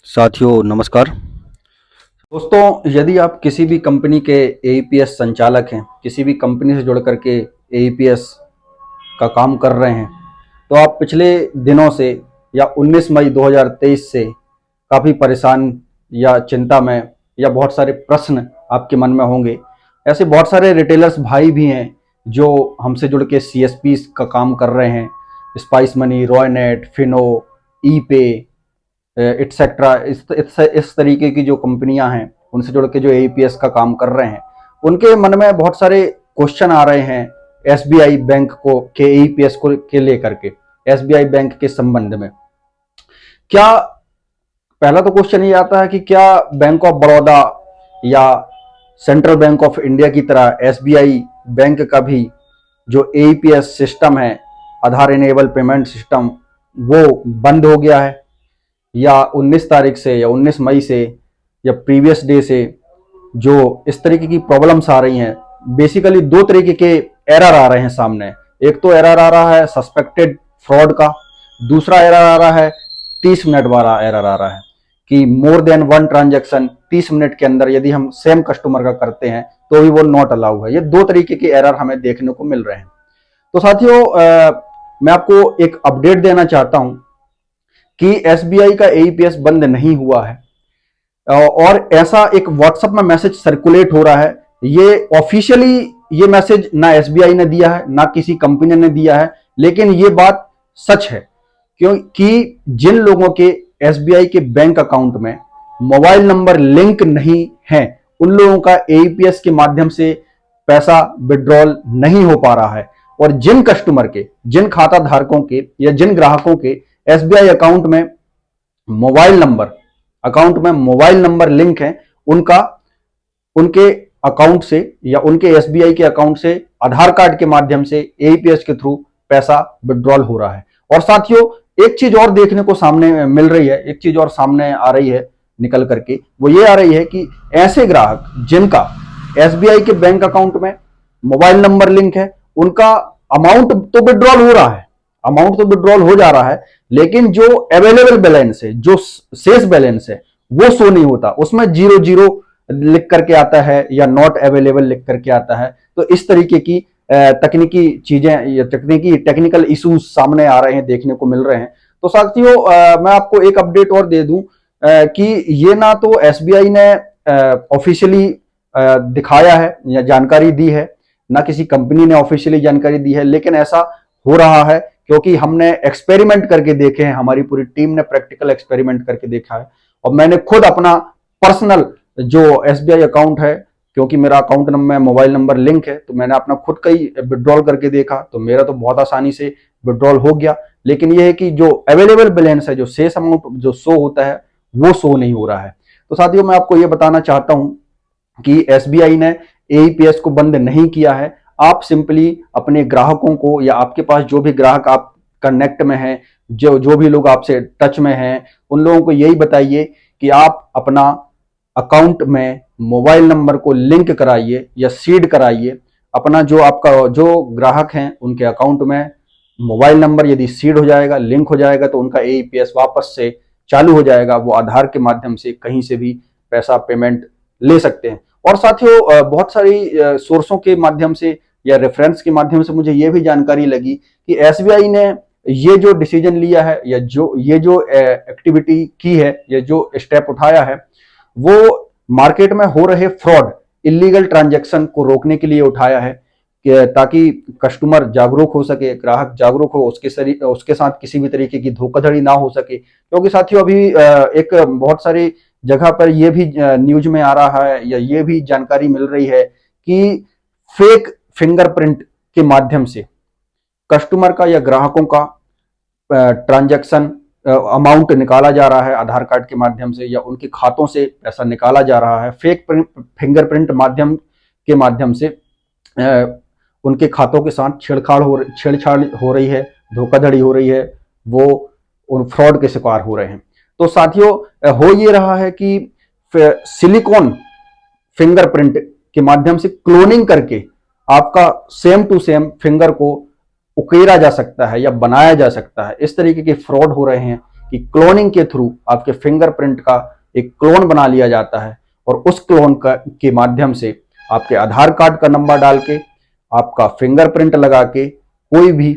साथियों नमस्कार। दोस्तों, यदि आप किसी भी कंपनी के एईपीएस संचालक हैं, किसी भी कंपनी से जुड़ करके एईपीएस का काम कर रहे हैं, तो आप पिछले दिनों से या 19 मई 2023 से काफ़ी परेशान या चिंता में या बहुत सारे प्रश्न आपके मन में होंगे। ऐसे बहुत सारे रिटेलर्स भाई भी हैं जो हमसे जुड़ के सीएसपी का काम कर रहे हैं, स्पाइस मनी, रॉयनेट, फिनो, ई पे एटसेट्रा। इस तरीके की जो कंपनियां हैं उनसे जुड़ के जो एईपीएस का काम कर रहे हैं, उनके मन में बहुत सारे क्वेश्चन आ रहे हैं एसबीआई बैंक को के एईपीएस को के लेकर के, एसबीआई बैंक के संबंध में। क्या पहला तो क्वेश्चन ये आता है कि क्या बैंक ऑफ बड़ौदा या सेंट्रल बैंक ऑफ इंडिया की तरह एसबीआई बैंक का भी जो एईपीएस सिस्टम है, आधार इनेबल पेमेंट सिस्टम, वो बंद हो गया है, या 19 तारीख से या 19 मई से या प्रीवियस डे से जो इस तरीके की प्रॉब्लम्स आ रही हैं। बेसिकली दो तरीके के एरर आ रहे हैं सामने। एक तो एरर आ रहा है सस्पेक्टेड फ्रॉड का, दूसरा एरर आ रहा है 30 मिनट वाला एरर आ रहा है कि more than one transaction 30 minute के अंदर यदि हम सेम कस्टमर का करते हैं तो भी वो नॉट अलाउ है। ये दो तरीके के एरर हमें देखने को मिल रहे हैं। तो साथियों, मैं आपको एक अपडेट देना चाहता हूं कि एसबीआई का एईपीएस बंद नहीं हुआ है, और ऐसा एक व्हाट्सएप में मैसेज सर्कुलेट हो रहा है। ये ऑफिशियली ये मैसेज ना एसबीआई ने दिया है ना किसी कंपनी ने दिया है, लेकिन ये बात सच है क्योंकि जिन लोगों के एसबीआई के बैंक अकाउंट में मोबाइल नंबर लिंक नहीं है, उन लोगों का एईपीएस के माध्यम से पैसा विड्रॉल नहीं हो पा रहा है। और जिन कस्टमर के, जिन खाता धारकों के या जिन ग्राहकों के एसबीआई अकाउंट में मोबाइल नंबर लिंक है, उनके अकाउंट से या उनके एसबीआई के अकाउंट से आधार कार्ड के माध्यम से एईपीएस के थ्रू पैसा विड्रॉल हो रहा है। और साथियों, एक चीज और देखने को सामने मिल रही है, एक चीज और सामने आ रही है निकल करके, वो ये आ रही है कि ऐसे ग्राहक जिनका एसबीआई के बैंक अकाउंट में मोबाइल नंबर लिंक है, उनका अमाउंट तो विड्रॉल हो रहा है, अमाउंट तो विड्रॉल हो जा रहा है, लेकिन जो अवेलेबल बैलेंस है, जो शेष बैलेंस है, वो शो नहीं होता। उसमें 00 लिख करके आता है या नॉट अवेलेबल लिख करके आता है। तो इस तरीके की तकनीकी चीजें या टेक्निकल इश्यूज सामने आ रहे हैं, देखने को मिल रहे हैं। तो साथियों, मैं आपको एक अपडेट और दे दूं कि ये ना तो एसबीआई ने ऑफिशियली दिखाया है या जानकारी दी है, ना किसी कंपनी ने ऑफिशियली जानकारी दी है, लेकिन ऐसा हो रहा है क्योंकि हमने एक्सपेरिमेंट करके देखे हैं, हमारी पूरी टीम ने प्रैक्टिकल एक्सपेरिमेंट करके देखा है। और मैंने खुद अपना पर्सनल जो एसबीआई अकाउंट है, क्योंकि मेरा account number mobile number link है, तो मैंने अपना खुद का ही विड्रॉल करके देखा, तो मेरा तो बहुत आसानी से विड्रॉल हो गया। लेकिन यह है कि जो अवेलेबल बैलेंस है, जो शेष अमाउंट जो शो होता है, वो शो नहीं हो रहा है। तो साथियों, मैं आपको यह बताना चाहता हूं कि एसबीआई ने एईपीएस को बंद नहीं किया है। आप सिंपली अपने ग्राहकों को या आपके पास जो भी ग्राहक आप कनेक्ट में हैं, जो भी लोग आपसे टच में हैं, उन लोगों को यही बताइए कि आप अपना अकाउंट में मोबाइल नंबर को लिंक कराइए या सीड कराइए। अपना जो आपका जो ग्राहक हैं उनके अकाउंट में मोबाइल नंबर यदि सीड हो जाएगा, लिंक हो जाएगा, तो उनका एईपीएस वापस से चालू हो जाएगा। वो आधार के माध्यम से कहीं से भी पैसा पेमेंट ले सकते हैं। और साथियों, बहुत सारी सोर्सों के माध्यम से या रेफरेंस के माध्यम से मुझे ये भी जानकारी लगी कि एसबीआई ने ये जो डिसीजन लिया है या ये जो एक्टिविटी की है या जो स्टेप उठाया है, वो मार्केट में हो रहे फ्रॉड, इलीगल ट्रांजैक्शन को रोकने के लिए उठाया है ताकि कस्टमर जागरूक हो सके, ग्राहक जागरूक हो, उसके साथ किसी भी तरीके की धोखाधड़ी ना हो सके। क्योंकि साथियों, अभी एक बहुत सारी जगह पर यह भी न्यूज में आ रहा है या ये भी जानकारी मिल रही है कि फेक फिंगरप्रिंट के माध्यम से कस्टमर का या ग्राहकों का ट्रांजैक्शन अमाउंट निकाला जा रहा है आधार कार्ड के माध्यम से, या उनके खातों से पैसा निकाला जा रहा है। फेक फिंगरप्रिंट के माध्यम से उनके खातों के साथ छेड़छाड़ हो रही है, धोखाधड़ी हो रही है, वो उन फ्रॉड के शिकार हो रहे हैं। तो साथियों, हो ये रहा है कि सिलिकॉन फिंगरप्रिंट के माध्यम से क्लोनिंग करके आपका सेम टू सेम फिंगर को उकेरा जा सकता है या बनाया जा सकता है। इस तरीके के फ्रॉड हो रहे हैं कि क्लोनिंग के थ्रू आपके फिंगरप्रिंट का एक क्लोन बना लिया जाता है और उस क्लोन के माध्यम से आपके आधार कार्ड का नंबर डाल के, आपका फिंगरप्रिंट लगा के कोई भी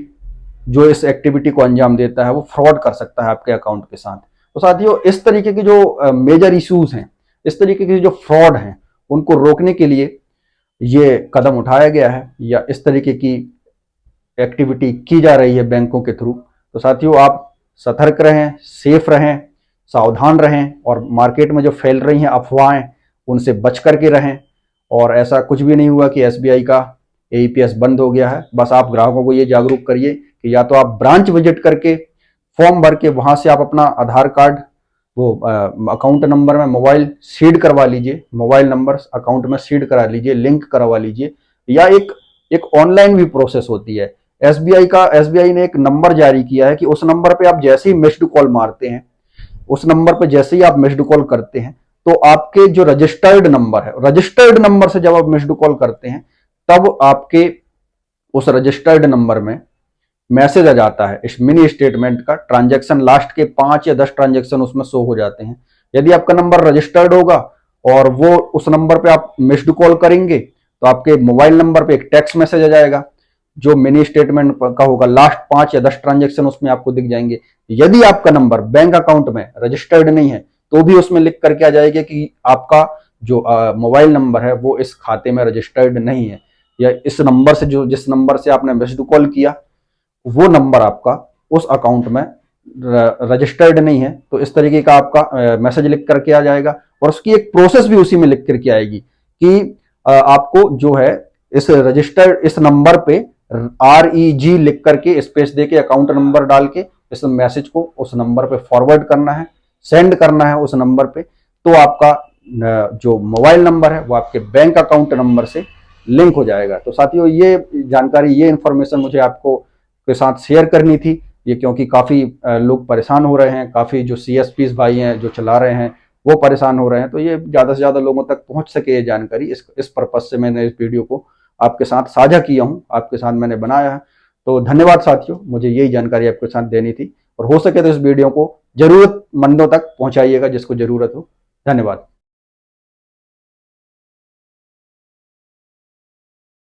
जो इस एक्टिविटी को अंजाम देता है वो फ्रॉड कर सकता है आपके अकाउंट के साथ। तो साथियों, इस तरीके के जो मेजर इश्यूज हैं, इस तरीके के जो फ्रॉड हैं, उनको रोकने के लिए ये कदम उठाया गया है या इस तरीके की एक्टिविटी की जा रही है बैंकों के थ्रू। तो साथियों, आप सतर्क रहें, सेफ रहें, सावधान रहें और मार्केट में जो फैल रही हैं अफवाहें, उनसे बच करके रहें। और ऐसा कुछ भी नहीं हुआ कि एसबीआई का एईपीएस बंद हो गया है। बस आप ग्राहकों को ये जागरूक करिए कि या तो आप ब्रांच विजिट करके फॉर्म भर के वहां से आप अपना आधार कार्ड वो अकाउंट नंबर में मोबाइल सीड करवा लीजिए, मोबाइल नंबर अकाउंट में सीड करा लीजिए, लिंक करवा लीजिए, या एक ऑनलाइन भी प्रोसेस होती है। एसबीआई ने एक नंबर जारी किया है कि उस नंबर पे आप जैसे ही मिस्ड कॉल मारते हैं, उस नंबर पे जैसे ही आप मिस्ड कॉल करते हैं, तो आपके जो रजिस्टर्ड नंबर है, रजिस्टर्ड नंबर से जब आप मिस्ड कॉल करते हैं, तब आपके उस रजिस्टर्ड नंबर में मैसेज आ जाता है इस मिनी स्टेटमेंट का। ट्रांजैक्शन लास्ट के 5 या 10 ट्रांजैक्शन उसमें शो हो जाते हैं। यदि आपका नंबर रजिस्टर्ड होगा और वो उस नंबर पे आप मिस्ड कॉल करेंगे, तो आपके मोबाइल नंबर पे एक टेक्स्ट मैसेज आ जाएगा जो मिनी स्टेटमेंट का होगा। लास्ट 5 या 10 ट्रांजैक्शन उसमें आपको दिख जाएंगे। यदि आपका नंबर बैंक अकाउंट में रजिस्टर्ड नहीं है, तो भी उसमें लिख करके आ जाएगा कि आपका जो मोबाइल नंबर है वो इस खाते में रजिस्टर्ड नहीं है, या इस नंबर से जिस नंबर से आपने मिस्ड कॉल किया वो नंबर आपका उस अकाउंट में रजिस्टर्ड नहीं है। तो इस तरीके का आपका मैसेज लिख करके आ जाएगा और उसकी एक प्रोसेस भी उसी में लिख करके आएगी कि आपको जो है इस रजिस्टर्ड इस नंबर पे REG लिख करके स्पेस दे के अकाउंट नंबर डाल के इस मैसेज को उस नंबर पे फॉरवर्ड करना है, सेंड करना है उस नंबर पे। तो आपका जो मोबाइल नंबर है वो आपके बैंक अकाउंट नंबर से लिंक हो जाएगा। तो साथियों, ये जानकारी, ये इंफॉर्मेशन मुझे आपको के साथ शेयर करनी थी। ये क्योंकि काफ़ी लोग परेशान हो रहे हैं, काफ़ी जो CSPs भाई हैं जो चला रहे हैं वो परेशान हो रहे हैं। तो ये ज़्यादा से ज़्यादा लोगों तक पहुंच सके ये जानकारी, इस पर्पज से मैंने इस वीडियो को आपके साथ साझा किया हूँ, आपके साथ मैंने बनाया है। तो धन्यवाद साथियों, मुझे यही जानकारी आपके साथ देनी थी। और हो सके तो इस वीडियो को जरूरतमंदों तक पहुंचाइएगा जिसको जरूरत हो। धन्यवाद।